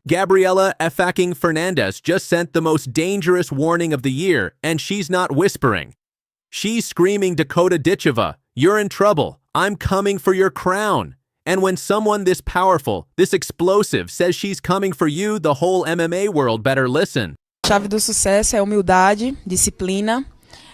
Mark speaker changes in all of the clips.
Speaker 1: Gabriella F CKING Fernandes just sent the most dangerous warning of the year, and she's not whispering. She's screaming Dakota Ditcheva, "You're in trouble. I'm coming for your crown." And when someone this powerful, this explosive, says she's coming for you, the whole MMA world better listen.
Speaker 2: A chave do sucesso é humildade, disciplina.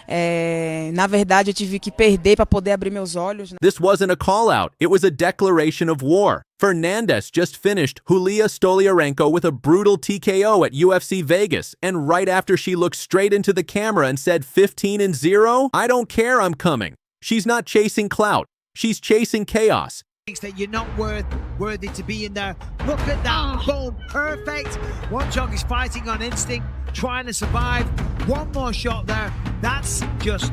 Speaker 2: Na verdade, eu tive que perder para poder abrir meus olhos.
Speaker 1: This wasn't a call-out. It was a declaration of war. Fernandez just finished Julia Stoliarenko with a brutal TKO at UFC Vegas, and right after she looked straight into the camera and said 15-0, "I don't care, I'm coming." She's not chasing clout. She's chasing chaos.
Speaker 3: That you're not worthy to be in there. Look at that, boom, perfect. One jog is fighting on instinct, trying to survive. One more shot there. That's just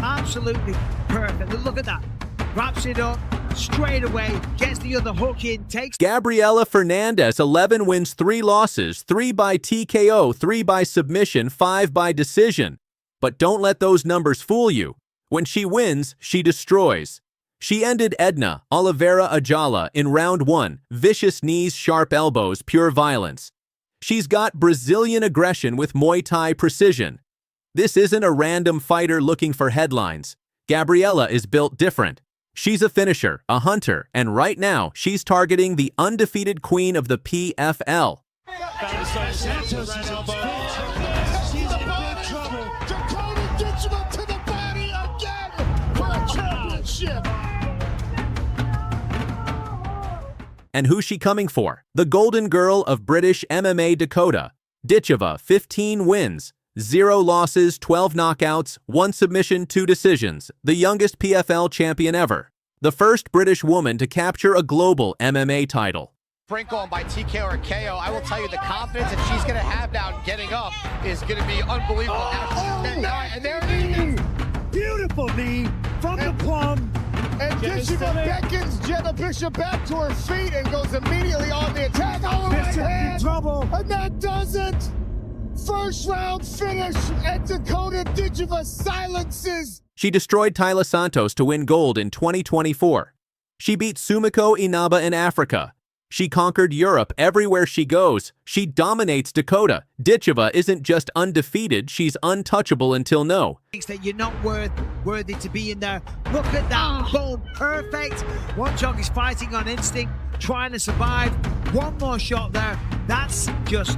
Speaker 3: absolutely perfect. Look at that. Wraps it up straight away, gets the other hook in, takes.
Speaker 1: Gabriella Fernandes, 11 wins, 3 losses, 3 by TKO, 3 by submission, 5 by decision. But don't let those numbers fool you. When she wins, she destroys. She ended Edna Oliveira Ajala in round 1, vicious knees, sharp elbows, pure violence. She's got Brazilian aggression with Muay Thai precision. This isn't a random fighter looking for headlines. Gabriella is built different. She's a finisher, a hunter, and right now she's targeting the undefeated queen of the PFL.
Speaker 4: Santos is in trouble. She's in big trouble. Dakota Ditcheva to the body again for a championship.
Speaker 1: And who's she coming for? The golden girl of British MMA, Dakota Ditcheva, 15 wins, 0 losses, 12 knockouts, 1 submission, 2 decisions, the youngest PFL champion ever, the first British woman to capture a global MMA title.
Speaker 5: Sprinkle by TKO or KO, I will tell you the confidence that she's going to have now getting up is going to be unbelievable.
Speaker 4: And there it is. Beautiful knee from the plum. And Ditcheva beckons Jenna Bishop back to her feet and goes immediately on the attack. Bishop in trouble. And that does it. First round finish, and Dakota Ditcheva silences.
Speaker 1: She destroyed Taila Santos to win gold in 2024. She beat Sumiko Inaba in Africa. She conquered Europe everywhere she goes. She dominates Dakota. Ditcheva isn't just undefeated, she's untouchable until no.
Speaker 3: That you're not worthy to be in there. Look at that, boom, perfect. One jog is fighting on instinct, trying to survive. One more shot there. That's just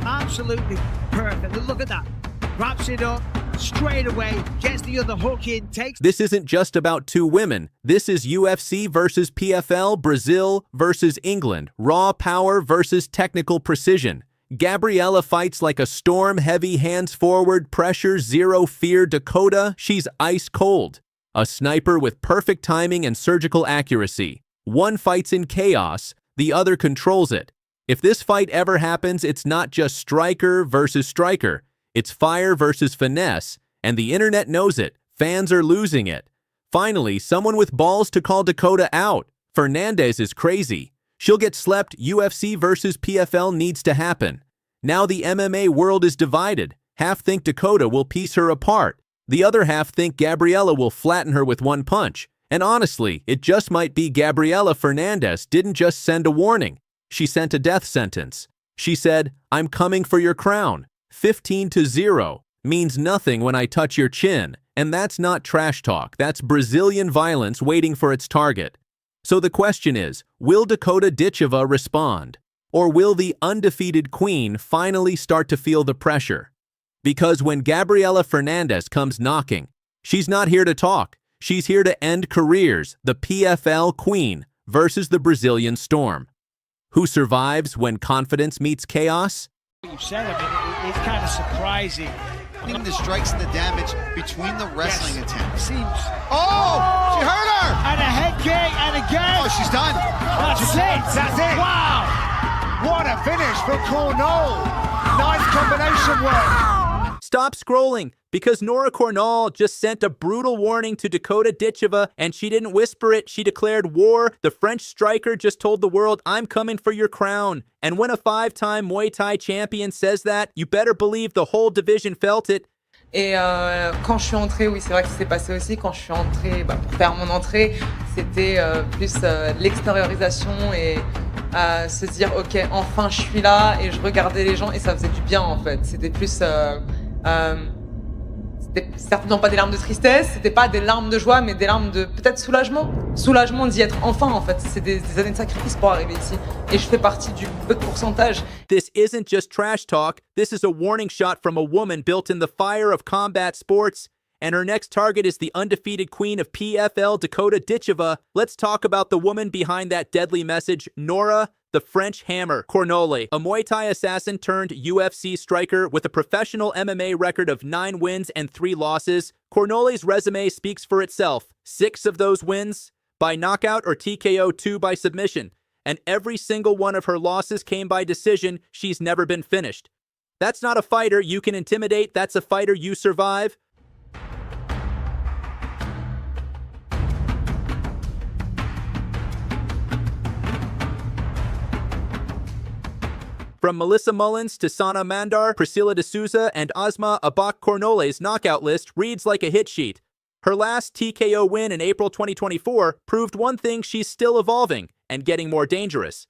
Speaker 3: absolutely perfect. Look at that. Wraps it up straight away, gets the other hook in, takes.
Speaker 1: This isn't just about 2 women. This is UFC versus PFL, Brazil versus England, raw power versus technical precision. Gabriella fights like a storm, heavy hands forward, pressure, zero fear. Dakota, she's ice cold. A sniper with perfect timing and surgical accuracy. One fights in chaos, the other controls it. If this fight ever happens, it's not just striker versus striker. It's fire versus finesse, and the internet knows it. Fans are losing it. Finally, someone with balls to call Dakota out. Fernandez is crazy. She'll get slept. UFC versus PFL needs to happen. Now the MMA world is divided. Half think Dakota will piece her apart. The other half think Gabriella will flatten her with one punch. And honestly, it just might be Gabriella Fernandes didn't just send a warning. She sent a death sentence. She said, "I'm coming for your crown." 15-0 means nothing when I touch your chin, and that's not trash talk, that's Brazilian violence waiting for its target. So the question is, will Dakota Ditcheva respond? Or will the undefeated queen finally start to feel the pressure? Because when Gabriella Fernandes comes knocking, she's not here to talk, she's here to end careers, the PFL queen versus the Brazilian storm. Who survives when confidence meets chaos?
Speaker 3: You've said, it's kind of surprising.
Speaker 6: Even the strikes and the damage between the wrestling attempts.
Speaker 3: Seems.
Speaker 6: Oh, she hurt her!
Speaker 3: And a head kick, and again.
Speaker 6: Oh, she's done.
Speaker 3: That's it. That's it. Wow.
Speaker 4: What a finish for Cornell. Nice combination work.
Speaker 1: Stop scrolling, because Norah Cornell just sent a brutal warning to Dakota Ditcheva, and she didn't whisper it, she declared war. The French striker just told the world, "I'm coming for your crown." And when a 5-time Muay Thai champion says that, you better believe the whole division felt it.
Speaker 2: Et quand je suis entrée, oui, c'est vrai que ça s'est passé aussi. Quand je suis entrée, pour faire mon entrée, c'était plus l'extériorisation et se dire ok, enfin je suis là, et je regardais les gens et ça faisait du bien en fait. C'était plus c'était certainement pas des larmes de tristesse, c'était pas des larmes de joie, mais des larmes de peut-être soulagement d'y être enfin en fait. C'est des années de sacrifice pour arriver ici, et je fais partie du peu de pourcentage.
Speaker 1: This isn't just trash talk, this is a warning shot from a woman built in the fire of combat sports. And her next target is the undefeated queen of PFL, Dakota Ditcheva. Let's talk about the woman behind that deadly message, Norah, the French Hammer, Cornell, a Muay Thai assassin turned UFC striker with a professional MMA record of 9 wins and 3 losses. Cornell's resume speaks for itself. 6 of those wins by knockout or TKO, 2 by submission. And every single one of her losses came by decision. She's never been finished. That's not a fighter you can intimidate, that's a fighter you survive. From Melissa Mullins to Sana Mandar, Priscilla D'Souza, and Asma Abak, Cornell's knockout list reads like a hit sheet. Her last TKO win in April 2024 proved one thing: she's still evolving and getting more dangerous.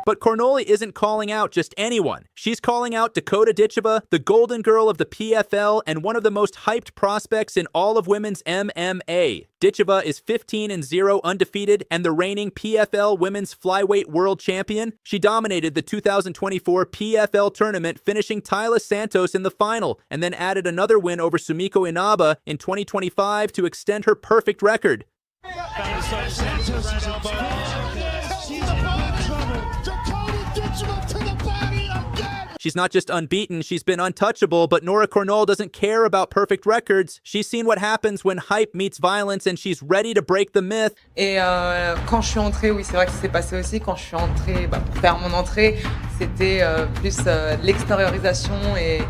Speaker 1: But Cornell isn't calling out just anyone. She's calling out Dakota Ditcheva, the golden girl of the PFL and one of the most hyped prospects in all of women's MMA. Ditcheva is 15-0 undefeated and the reigning PFL women's flyweight world champion. She dominated the 2024 PFL tournament, finishing Tyla Santos in the final, and then added another win over Sumiko Inaba in 2025 to extend her perfect record. She's not just unbeaten, she's been untouchable, but Norah Cornell doesn't care about perfect records. She's seen what happens when hype meets violence and she's ready to break the myth.
Speaker 2: Et quand je suis entrée, oui, c'est vrai que ça s'est passé aussi. Quand je suis entrée, pour faire mon entrée, c'était plus l'extériorisation et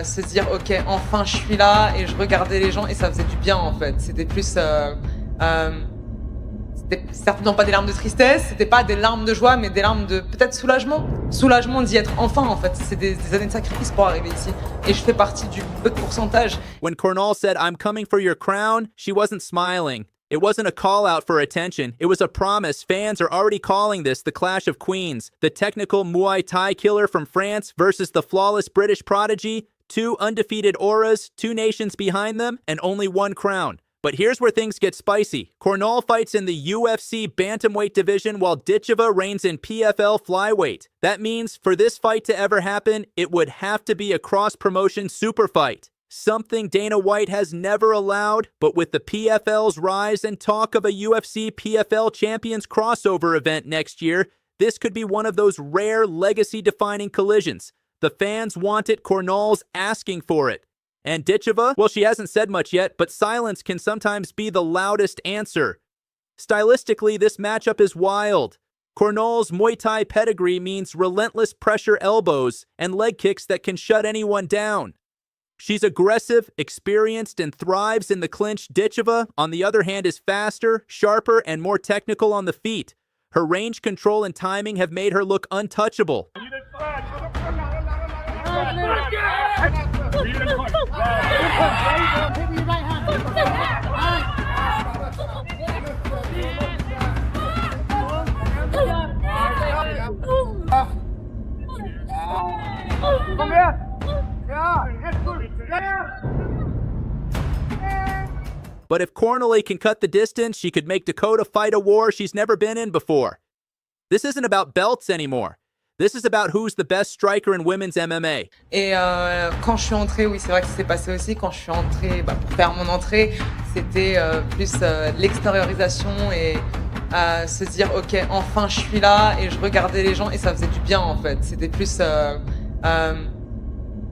Speaker 2: se dire ok, enfin je suis là, et je regardais les gens et ça faisait du bien en fait. C'était plus c'était certainement pas des larmes de tristesse, c'était pas des larmes de joie, mais des larmes de peut-être soulagement d'y être enfin en fait. C'est des années de sacrifice pour arriver ici, et je fais partie du peu de pourcentage.
Speaker 1: When Cornell said, "I'm coming for your crown," she wasn't smiling. It wasn't a call out for attention. It was a promise. Fans are already calling this the Clash of Queens. The technical Muay Thai killer from France versus the flawless British prodigy. 2 undefeated auras, 2 nations behind them, and only 1 crown. But here's where things get spicy. Cornell fights in the UFC bantamweight division while Ditcheva reigns in PFL flyweight. That means for this fight to ever happen, it would have to be a cross-promotion super fight. Something Dana White has never allowed, but with the PFL's rise and talk of a UFC PFL Champions crossover event next year, this could be one of those rare legacy-defining collisions. The fans want it, Cornell's asking for it. And Ditcheva, well, she hasn't said much yet, but silence can sometimes be the loudest answer. Stylistically, this matchup is wild. Cornell's Muay Thai pedigree means relentless pressure elbows and leg kicks that can shut anyone down. She's aggressive, experienced, and thrives in the clinch. Ditcheva, on the other hand, is faster, sharper, and more technical on the feet. Her range control and timing have made her look untouchable. But if Cornell can cut the distance, she could make Dakota fight a war she's never been in before. This isn't about belts anymore. This is about who's the best striker in women's MMA.
Speaker 2: Et quand je suis entrée, oui, c'est vrai que ça s'est passé aussi. Quand je suis entrée, pour faire mon entrée, c'était plus l'extériorisation et se dire ok, enfin je suis là, et je regardais les gens et ça faisait du bien en fait. C'était plus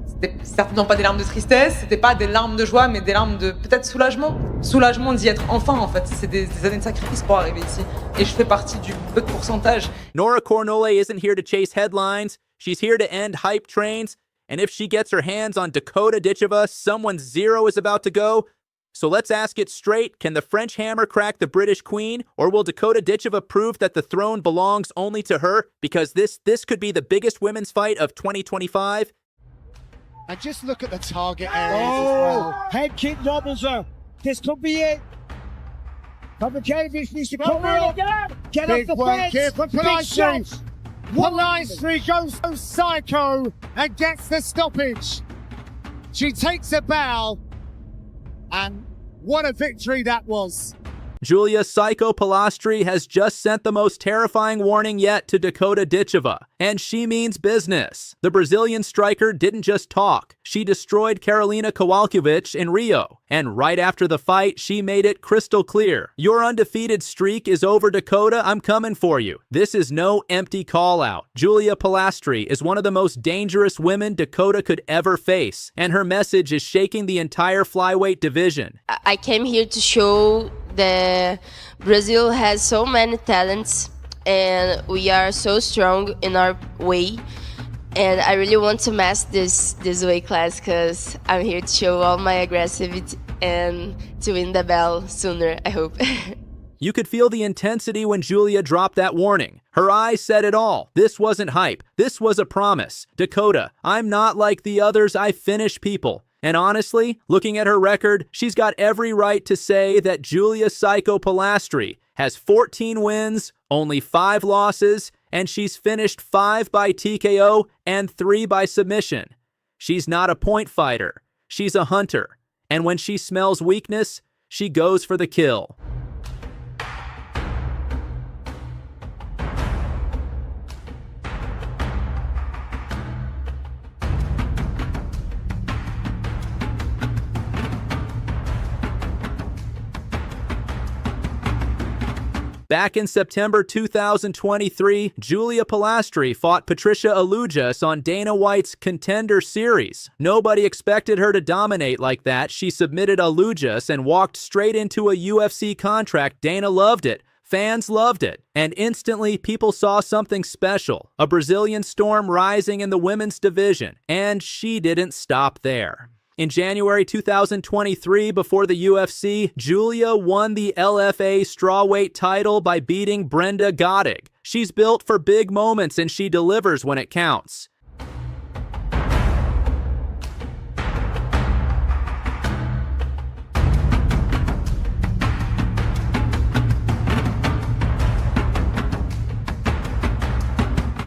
Speaker 2: c'était certainement pas des larmes de tristesse, c'était pas des larmes de joie, mais des larmes de peut-être soulagement d'y être enfin en fait. C'est des années de sacrifice pour arriver ici, et je fais partie du peu de pourcentage.
Speaker 1: Norah Cornell isn't here to chase headlines. She's here to end hype trains. And if she gets her hands on Dakota Ditcheva, someone's zero is about to go. So let's ask it straight. Can the French Hammer crack the British Queen? Or will Dakota Ditcheva prove that the throne belongs only to her? Because this could be the biggest women's fight of 2025.
Speaker 4: And just look at the target areas as well.
Speaker 3: Head kick doubles her. This could be it. Kovacevic needs to come out. Get
Speaker 4: Big
Speaker 3: off the
Speaker 4: work
Speaker 3: fence.
Speaker 4: here for
Speaker 3: Big
Speaker 4: Palastri.
Speaker 3: shots.
Speaker 4: Palastri goes so psycho and gets the stoppage. She takes a bow, and what a victory that was.
Speaker 1: Julia Psycho Palastri has just sent the most terrifying warning yet to Dakota Ditcheva, and she means business. The Brazilian striker didn't just talk. She destroyed Karolina Kowalkiewicz in Rio, and right after the fight, she made it crystal clear. Your undefeated streak is over, Dakota. I'm coming for you. This is no empty call-out. Julia Palastri is one of the most dangerous women Dakota could ever face, and her message is shaking the entire flyweight division.
Speaker 7: I came here to show that Brazil has so many talents and we are so strong in our way, and I really want to master this weight class because I'm here to show all my aggressivity and to win the belt sooner, I hope.
Speaker 1: You could feel the intensity when Julia dropped that warning. Her eyes said it all. This wasn't hype. This was a promise. Dakota, I'm not like the others. I finish people. And honestly, looking at her record, she's got every right to say that Julia Psycho Palastri has 14 wins, only 5 losses, and she's finished 5 by TKO and 3 by submission. She's not a point fighter. She's a hunter. And when she smells weakness, she goes for the kill. Back in September 2023, Julia Palastri fought Patricia Alujas on Dana White's Contender Series. Nobody expected her to dominate like that. She submitted Alujas and walked straight into a UFC contract. Dana loved it. Fans loved it. And instantly, people saw something special. A Brazilian storm rising in the women's division. And she didn't stop there. In January 2023, before the UFC, Julia won the LFA strawweight title by beating Brenda Godig. She's built for big moments and she delivers when it counts.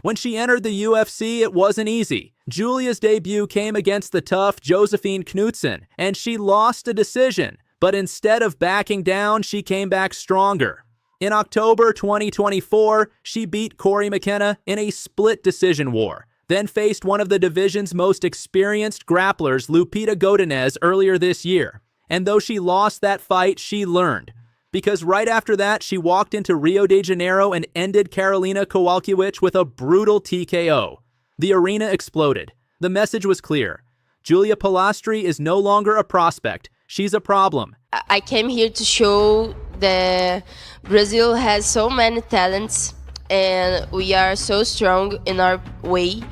Speaker 1: When she entered the UFC, it wasn't easy. Julia's debut came against the tough Josephine Knudsen, and she lost a decision. But instead of backing down, she came back stronger. In October 2024, she beat Corey McKenna in a split decision war, then faced one of the division's most experienced grapplers, Lupita Godinez, earlier this year. And though she lost that fight, she learned. Because right after that, she walked into Rio de Janeiro and ended Karolina Kowalkiewicz with a brutal TKO. The arena exploded. The message was clear. Julia Palastri is no longer a prospect. She's a problem.
Speaker 7: I came here to show that Brazil has so many talents and we are so strong in our way.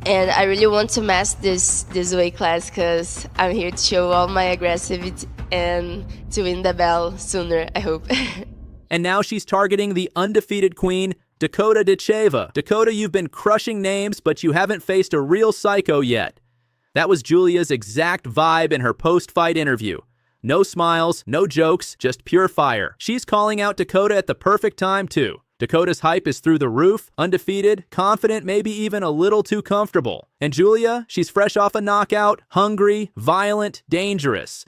Speaker 7: And I really want to master this weight class because I'm here to show all my aggressivity and to win the belt sooner, I hope.
Speaker 1: And now she's targeting the undefeated queen, Dakota Ditcheva. Dakota, you've been crushing names, but you haven't faced a real psycho yet. That was Julia's exact vibe in her post-fight interview. No smiles, no jokes, just pure fire. She's calling out Dakota at the perfect time, too. Dakota's hype is through the roof, undefeated, confident, maybe even a little too comfortable. And Julia, she's fresh off a knockout, hungry, violent, dangerous.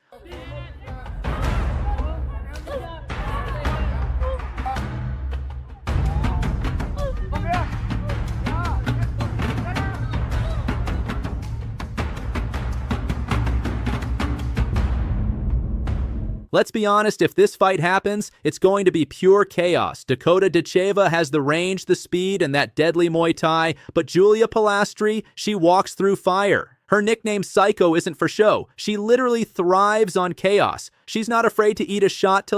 Speaker 1: Let's be honest, if this fight happens, it's going to be pure chaos. Dakota Ditcheva has the range, the speed, and that deadly Muay Thai, but Julia Palastri, she walks through fire. Her nickname Psycho isn't for show. She literally thrives on chaos. She's not afraid to eat a shot to